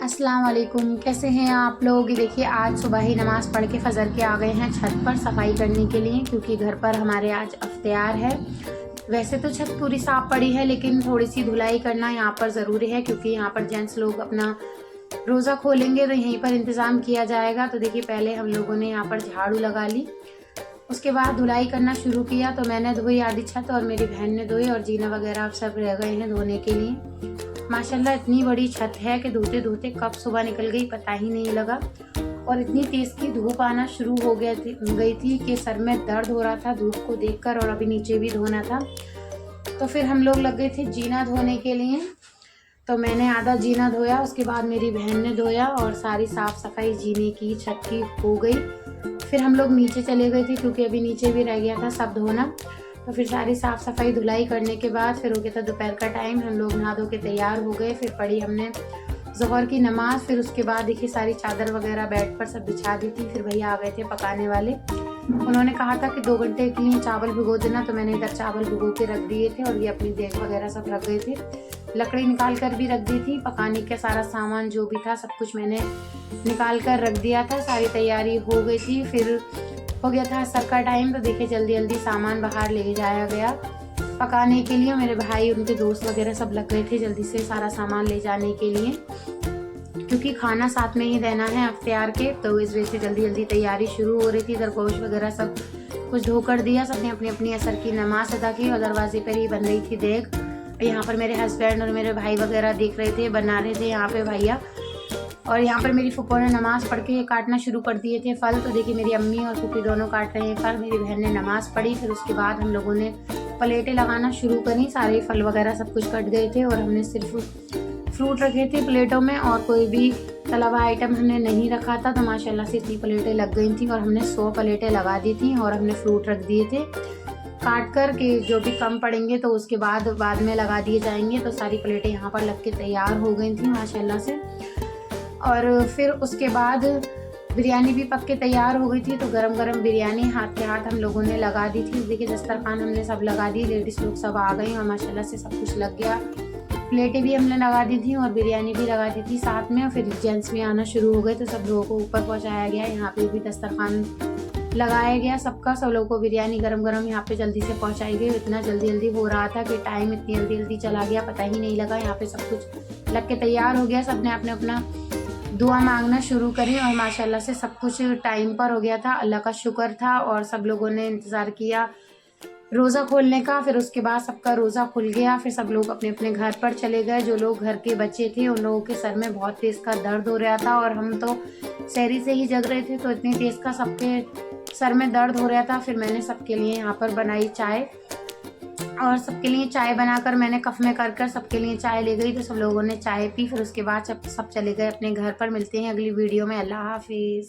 अस्सलाम वालेकुम, कैसे हैं आप लोग। ये देखिए आज सुबह ही नमाज़ पढ़ के फ़जर के आ गए हैं छत पर सफाई करने के लिए, क्योंकि घर पर हमारे आज इफ्तियार है। वैसे तो छत पूरी साफ़ पड़ी है, लेकिन थोड़ी सी धुलाई करना यहाँ पर ज़रूरी है, क्योंकि यहाँ पर जेंट्स लोग अपना रोज़ा खोलेंगे तो यहीं पर इंतज़ाम किया जाएगा। तो देखिए पहले हम लोगों ने यहाँ पर झाड़ू लगा ली, उसके बाद धुलाई करना शुरू किया। तो मैंने धोई आधी छत और मेरी बहन ने धोई, और जीना वगैरह सब रह गए हैं धोने के लिए। माशाल्लाह इतनी बड़ी छत है कि धोते धोते कब सुबह निकल गई पता ही नहीं लगा, और इतनी तेज़ की धूप आना शुरू हो गई थी कि सर में दर्द हो रहा था धूप को देखकर, और अभी नीचे भी धोना था। तो फिर हम लोग लग गए थे जीना धोने के लिए। तो मैंने आधा जीना धोया, उसके बाद मेरी बहन ने धोया, और सारी साफ़ सफाई जीने की छत की हो गई। फिर हम लोग नीचे चले गए थे, क्योंकि अभी नीचे भी रह गया था सब धोना। तो फिर सारी साफ़ सफाई धुलाई करने के बाद फिर हो गया था दोपहर का टाइम। हम लोग नहा धो के तैयार हो गए, फिर पढ़ी हमने ज़ोहर की नमाज़। फिर उसके बाद देखिए सारी चादर वगैरह बेड पर सब बिछा दी थी। फिर भैया आ गए थे पकाने वाले, उन्होंने कहा था कि 2 घंटे के लिए चावल भिगो देना। तो मैंने इधर चावल भिगो के रख दिए थे, और ये अपनी देग वगैरह सब रख गए थे। लकड़ी निकाल कर भी रख दी थी, पकाने का सारा सामान जो भी था सब कुछ मैंने निकाल कर रख दिया था। सारी तैयारी हो गई थी। फिर हो गया था असर का टाइम। तो देखिए जल्दी जल्दी सामान बाहर ले जाया गया पकाने के लिए। मेरे भाई उनके दोस्त वगैरह सब लग गए थे जल्दी से सारा सामान ले जाने के लिए, क्योंकि खाना साथ में ही देना है इफ्तियार के। तो इस वजह से जल्दी जल्दी तैयारी शुरू हो रही थी। इधर गोश्त वगैरह सब कुछ धो कर दिया, सबने अपनी अपनी असर की नमाज अदा की, और दरवाजे पर ही बन रही थी देग। यहाँ पर मेरे हस्बैंड और मेरे भाई वगैरह देख रहे थे, बना रहे थे यहाँ पे भैया। और यहाँ पर मेरी फूफो ने नमाज़ पढ़ के काटना शुरू कर दिए थे फल। तो देखिए मेरी अम्मी और फूफी दोनों काट रहे हैं फल। मेरी बहन ने नमाज़ पढ़ी, फिर उसके बाद हम लोगों ने प्लेटें लगाना शुरू करी। सारे फल वगैरह सब कुछ कट गए थे, और हमने सिर्फ फ्रूट रखे थे प्लेटों में, और कोई भी तला हुआ आइटम हमने नहीं रखा था। तो माशाल्लाह से इतनी प्लेटें लग गई थी, और हमने 100 प्लेटें लगा दी थी, और हमने फ्रूट रख दिए थे काट कर के जो भी कम पड़ेंगे तो उसके बाद में लगा दिए जाएंगे। तो सारी प्लेटें यहाँ पर लग के तैयार हो गई थी माशाल्लाह से। और फिर उसके बाद बिरयानी भी पक के तैयार हो गई थी। तो गरम गरम बिरयानी हाथ के हाथ हम लोगों ने लगा दी थी। देखिए दस्तरखान हमने सब लगा दी, लेडीज़ लोग सब आ गई, और माशाल्लाह से सब कुछ लग गया। प्लेटें भी हमने लगा दी थी, और बिरयानी भी लगा दी थी साथ में। और फिर जेंट्स भी आना शुरू हो गए, तो सब लोगों को ऊपर पहुँचाया गया। यहाँ पे भी दस्तरखान लगाया गया सबका, सब लोगों को बिरयानी गरम गरम यहाँ पे जल्दी से पहुँचाई गई। इतना जल्दी जल्दी हो रहा था कि टाइम इतनी जल्दी जल्दी चला गया पता ही नहीं लगा। यहाँ पे सब कुछ लग के तैयार हो गया, सबने अपने अपना दुआ मांगना शुरू करी, और माशाल्लाह से सब कुछ टाइम पर हो गया था। अल्लाह का शुक्र था, और सब लोगों ने इंतज़ार किया रोज़ा खोलने का। फिर उसके बाद सबका रोज़ा खुल गया। फिर सब लोग अपने अपने घर पर चले गए। जो लोग घर के बच्चे थे उन लोगों के सर में बहुत तेज़ का दर्द हो रहा था, और हम तो सहरी से ही जग रहे थे, तो इतनी तेज़ का सबके सर में दर्द हो रहा था। फिर मैंने सबके लिए यहाँ पर बनाई चाय, और सबके लिए चाय बनाकर मैंने कफ में कर सबके लिए चाय ले गई। तो सब लोगों ने चाय पी। फिर उसके बाद सब चले गए अपने घर पर। मिलते हैं अगली वीडियो में। अल्लाह हाफिज़।